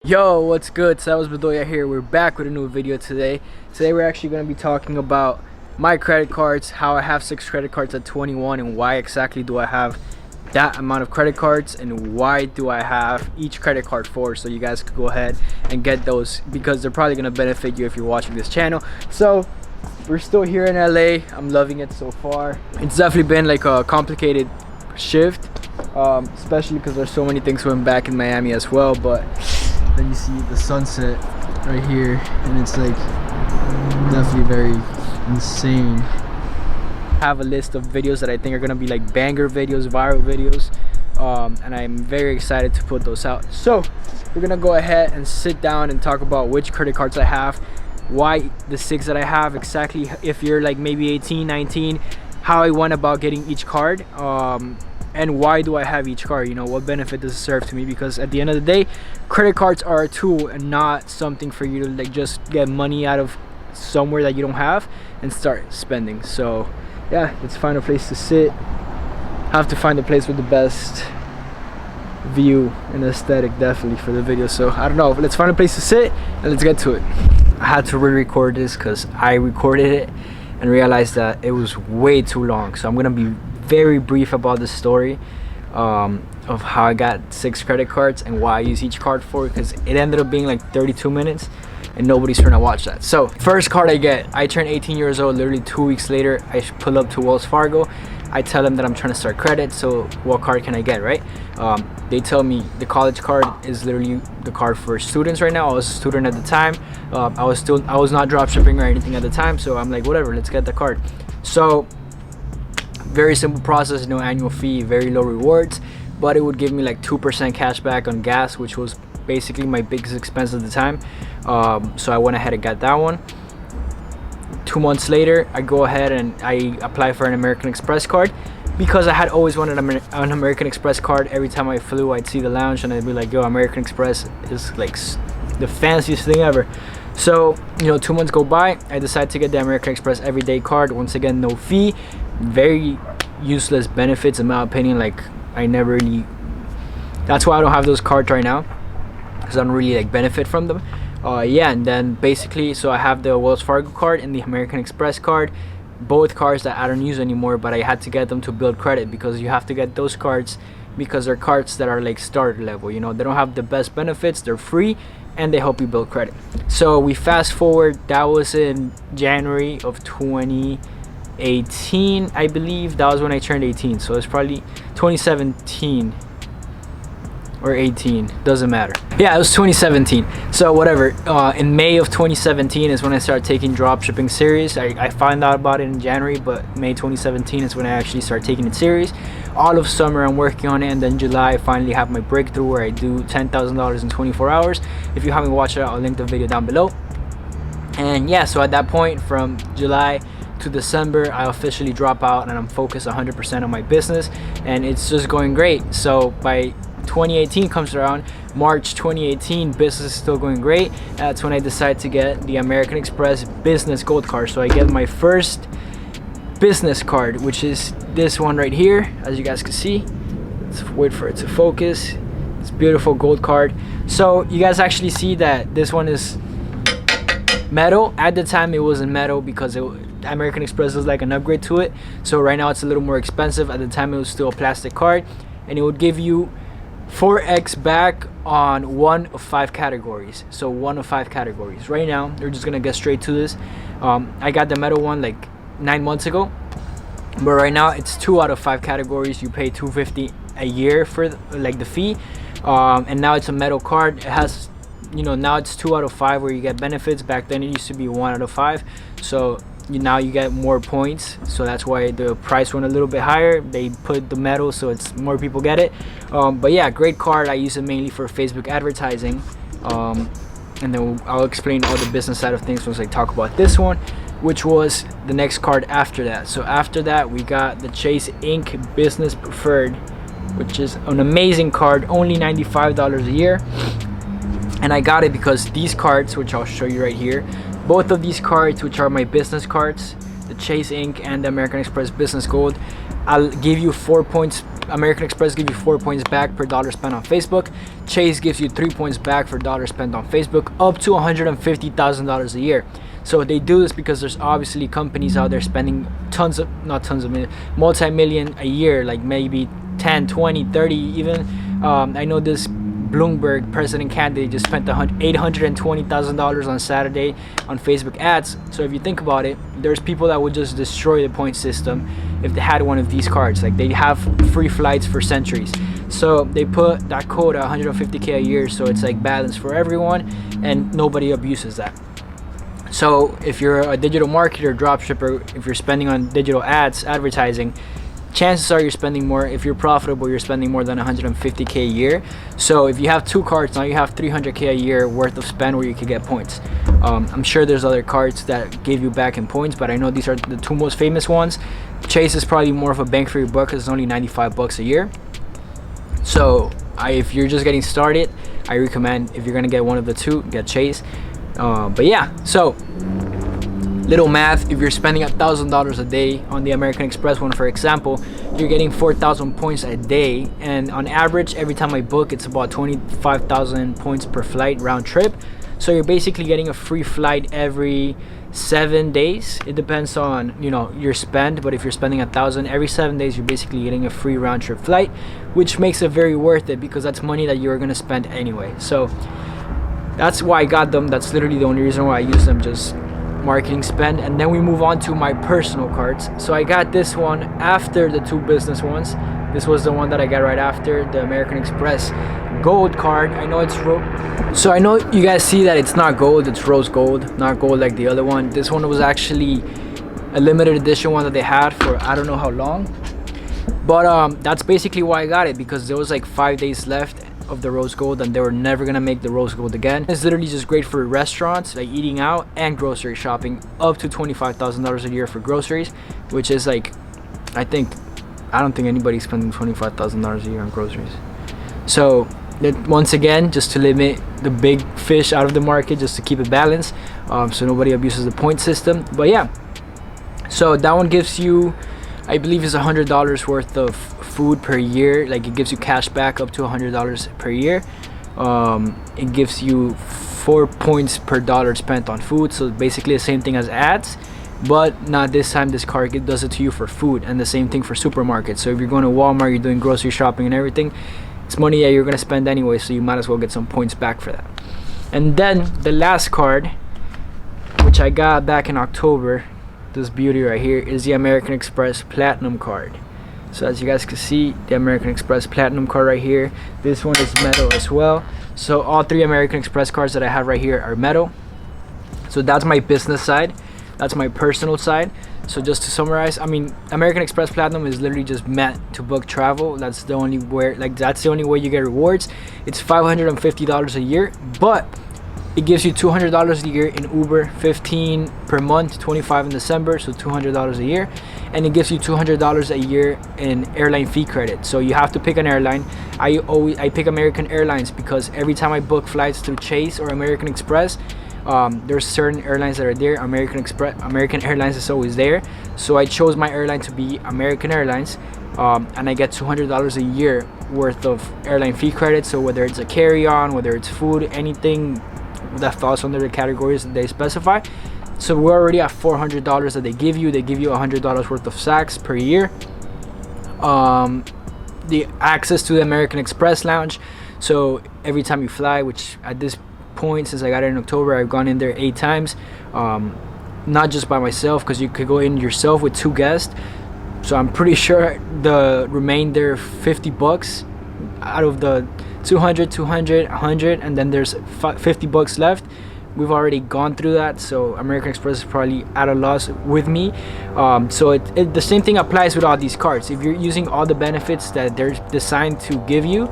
Yo, what's good? Savas Bedoya here. We're back with a new video today. Today we're actually going to be talking about my credit cards, how I have 6 credit cards at 21, and why exactly do I have that amount of credit cards, and why do I have each credit card for, so you guys could go ahead and get those, because they're probably going to benefit you if you're watching this channel. So we're still here in LA. I'm loving it so far. It's definitely been like a complicated shift, especially because there's so many things going back in Miami as well. But then you see the sunset right here, and it's like definitely very insane. I have a list of videos that I think are gonna be like banger videos, viral videos, and I'm very excited to put those out. So we're gonna go ahead and sit down and talk about which credit cards I have, why the 6 that I have exactly, if you're like maybe 18, 19, how I went about getting each card, and why do I have each card. You know, what benefit does it serve to me? Because at the end of the day, credit cards are a tool and not something for you to like just get money out of somewhere that you don't have and start spending. So yeah, let's find a place to sit. Have to find a place with the best view and aesthetic definitely for the video. So I don't know, let's find a place to sit and let's get to it. I had to re-record this because I recorded it and realized that it was way too long, so I'm gonna be very brief about the story of how I got 6 credit cards and why I use each card for, because it ended up being like 32 minutes and nobody's trying to watch that. So first card I get, I turned 18 years old. Literally 2 weeks later, I pull up to Wells Fargo. I tell them that I'm trying to start credit, so what card can I get, right? They tell me the college card is literally the card for students right now. I was a student at the time. I was not drop shipping or anything at the time, so I'm like, whatever, let's get the card. So very simple process, no annual fee, very low rewards, but it would give me like 2% cash back on gas, which was basically my biggest expense at the time. So I went ahead and got that one. 2 months later, I go ahead and I apply for an American Express card, because I had always wanted an American Express card. Every time I flew, I'd see the lounge and I'd be like, yo, American Express is like the fanciest thing ever. So, you know, 2 months go by, I decide to get the American Express everyday card. Once again, no fee, very useless benefits in my opinion. Like, I never really, that's why I don't have those cards right now, because I don't really like benefit from them. Yeah, and then basically, so I have the Wells Fargo card and the American Express card, both cards that I don't use anymore, but I had to get them to build credit, because you have to get those cards because they're cards that are like starter level. You know, they don't have the best benefits, they're free, and they help you build credit. So we fast forward, that was in January of 2018, I believe. That was when I turned 18, so it's probably 2017 or 18, doesn't matter. Yeah, it was 2017, so whatever. In May of 2017 is when I started taking drop shipping serious. I found out about it in January, but May 2017 is when I actually started taking it serious. All of summer I'm working on it, and then July I finally have my breakthrough where I do $10,000 in 24 hours. If you haven't watched it, I'll link the video down below. And yeah, so at that point, from July to December, I officially drop out and I'm focused 100% on my business, and it's just going great. So by 2018 comes around, March 2018, business is still going great. That's when I decide to get the American Express business gold card. So I get my first business card, which is this one right here, as you guys can see. Let's wait for it to focus. It's beautiful gold card. So you guys actually see that this one is metal. At the time it wasn't metal, because American Express was like an upgrade to it. So right now it's a little more expensive. At the time it was still a plastic card, and it would give you 4x back on 1 of 5 categories. So 1 of 5 categories. Right now, we're just gonna get straight to this. I got the metal one like 9 months ago, but right now it's 2 out of 5 categories. You pay $250 a year for like the fee, and now it's a metal card. It has, you know, now it's 2 out of 5 where you get benefits. Back then it used to be 1 out of 5, so now you get more points, so that's why the price went a little bit higher. They put the metal so it's more people get it. But yeah, great card. I use it mainly for Facebook advertising, and then I'll explain all the business side of things once I talk about this one, which was the next card after that. So after that, we got the Chase Ink Business Preferred, which is an amazing card, only $95 a year. And I got it because these cards, which I'll show you right here, both of these cards, which are my business cards, the Chase Ink and the American Express Business Gold, I'll give you 4 points American Express gives you 4 points back per dollar spent on Facebook. Chase gives you 3 points back for dollar spent on Facebook, up to $150,000 a year. So they do this because there's obviously companies out there spending multi-million a year, like maybe 10, 20, 30 even. I know this Bloomberg president candidate just spent $820,000 on Saturday on Facebook ads. So if you think about it, there's people that would just destroy the point system if they had one of these cards. Like, they have free flights for centuries, so they put that quota $150K a year, so it's like balanced for everyone and nobody abuses that. So if you're a digital marketer, dropshipper, if you're spending on digital ads, advertising, chances are you're spending more. If you're profitable, you're spending more than $150K a year. So if you have 2 cards, now you have $300K a year worth of spend where you could get points. I'm sure there's other cards that give you back in points, but I know these are the 2 most famous ones. Chase is probably more of a bang for your buck because it's only $95 a year. So if you're just getting started, I recommend, if you're gonna get one of the 2, get Chase. But yeah, so little math: if you're spending $1,000 a day on the American Express one, for example, you're getting 4,000 points a day, and on average every time I book, it's about 25,000 points per flight round trip. So you're basically getting a free flight every 7 days. It depends on, you know, your spend, but if you're spending 1,000 every 7 days, you're basically getting a free round trip flight, which makes it very worth it because that's money that you're gonna spend anyway. So that's why I got them. That's literally the only reason why I use them, just marketing spend. And then we move on to my personal cards. So I got this one after the 2 business ones. This was the one that I got right after, the American Express gold card. I know it's so I know you guys see that it's not gold, it's rose gold, not gold like the other one. This one was actually a limited edition one that they had for I don't know how long, but that's basically why I got it, because there was like 5 days left of the rose gold and they were never gonna make the rose gold again. It's literally just great for restaurants, like eating out and grocery shopping, up to $25,000 a year for groceries, which is like, I don't think anybody's spending $25,000 a year on groceries. So once again, just to limit the big fish out of the market, just to keep it balanced, so nobody abuses the point system. But yeah, so that one gives you, I believe, is $100 worth of food per year. Like, it gives you cash back up to $100 per year. It gives you 4 points per dollar spent on food, so basically the same thing as ads, but not this time. This card does it to you for food, and the same thing for supermarkets. So if you're going to Walmart, you're doing grocery shopping and everything, it's money that you're going to spend anyway, so you might as well get some points back for that. And then the last card, which I got back in October, this beauty right here, is the American Express Platinum card. So as you guys can see, the American Express Platinum card right here, this one is metal as well. So all 3 American Express cards that I have right here are metal. So that's my business side, that's my personal side. So just to summarize, I mean, American Express Platinum is literally just meant to book travel. That's the only way you get rewards. It's $550 a year, but it gives you $200 a year in Uber, 15 per month, 25 in December, so $200 a year. And it gives you $200 a year in airline fee credit. So you have to pick an airline. I pick American Airlines because every time I book flights through Chase or American Express, there's certain airlines that are there. American Airlines is always there, so I chose my airline to be American Airlines, and I get $200 a year worth of airline fee credit. So whether it's a carry-on, whether it's food, anything that falls under the categories that they specify. So we're already at $400 that they give you. They give you $100 worth of sacks per year. The access to the American Express lounge, so every time you fly, which at this point, since I got it in October, I've gone in there 8 times, not just by myself, because you could go in yourself with 2 guests. So I'm pretty sure the remainder $50 out of the 200, 100, and then there's $50 left. We've already gone through that, so American Express is probably at a loss with me. So the same thing applies with all these cards. If you're using all the benefits that they're designed to give you,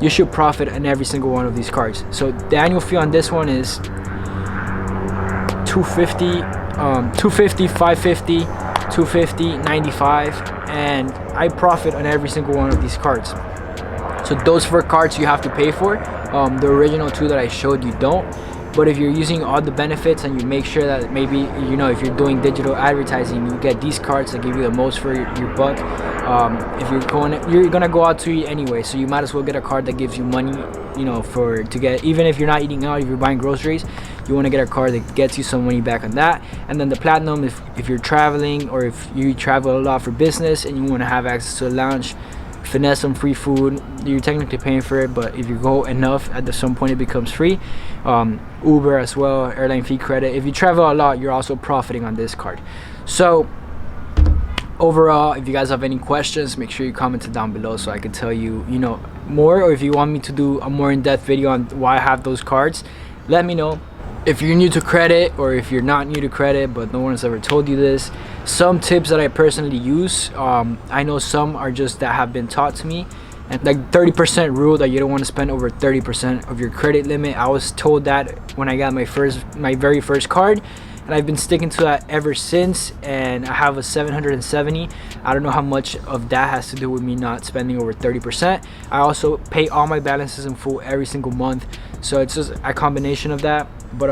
you should profit on every single one of these cards. So the annual fee on this one is $250, $550, $250, $95, and I profit on every single one of these cards. So those 4 cards you have to pay for. The original 2 that I showed you don't. But if you're using all the benefits and you make sure that maybe, you know, if you're doing digital advertising, you get these cards that give you the most for your buck. If you're gonna go out to eat anyway, so you might as well get a card that gives you money, you know, to get, even if you're not eating out, if you're buying groceries, you want to get a card that gets you some money back on that. And then the platinum, if you're traveling, or if you travel a lot for business and you want to have access to a lounge, finesse some free food, you're technically paying for it, but if you go enough, at some point it becomes free. Uber as well, airline fee credit. If you travel a lot, you're also profiting on this card. So overall, if you guys have any questions, make sure you comment it down below so I can tell you, you know, more. Or if you want me to do a more in-depth video on why I have those cards, let me know. If you're new to credit, or if you're not new to credit but no one's ever told you this, some tips that I personally use, I know some are just that have been taught to me, and like 30% rule, that you don't want to spend over 30% of your credit limit. I was told that when I got my very first card, and I've been sticking to that ever since. And I have a 770. I don't know how much of that has to do with me not spending over 30%. I also pay all my balances in full every single month, so it's just a combination of that. But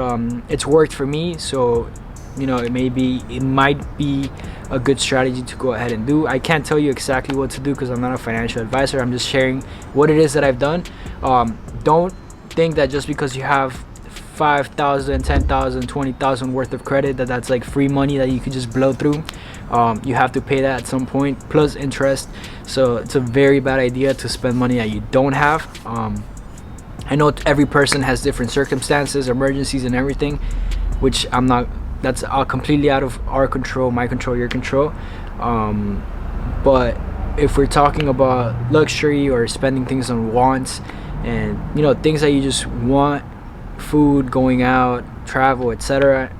it's worked for me, so you know, it might be a good strategy to go ahead and do. I can't tell you exactly what to do because I'm not a financial advisor. I'm just sharing what it is that I've done. Don't think that just because you have 5,000, 10,000, 20,000 worth of credit, that's like free money that you could just blow through. You have to pay that at some point, plus interest. So it's a very bad idea to spend money that you don't have. I know every person has different circumstances, emergencies and everything, which that's completely out of our control, my control, your control. But if we're talking about luxury or spending things on wants, and you know, things that you just want, food, going out, travel, etc.,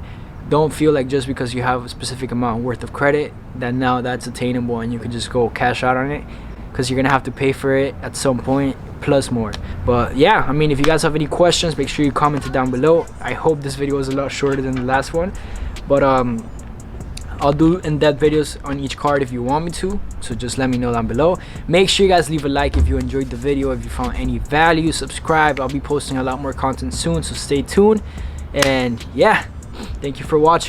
don't feel like just because you have a specific amount worth of credit that now that's attainable and you can just go cash out on it, because you're gonna have to pay for it at some point, plus more. But yeah, I mean, if you guys have any questions, make sure you comment it down below. I hope this video was a lot shorter than the last one, but I'll do in-depth videos on each card if you want me to, so just let me know down below. Make sure you guys leave a like if you enjoyed the video, if you found any value, subscribe. I'll be posting a lot more content soon, so stay tuned. And yeah, thank you for watching.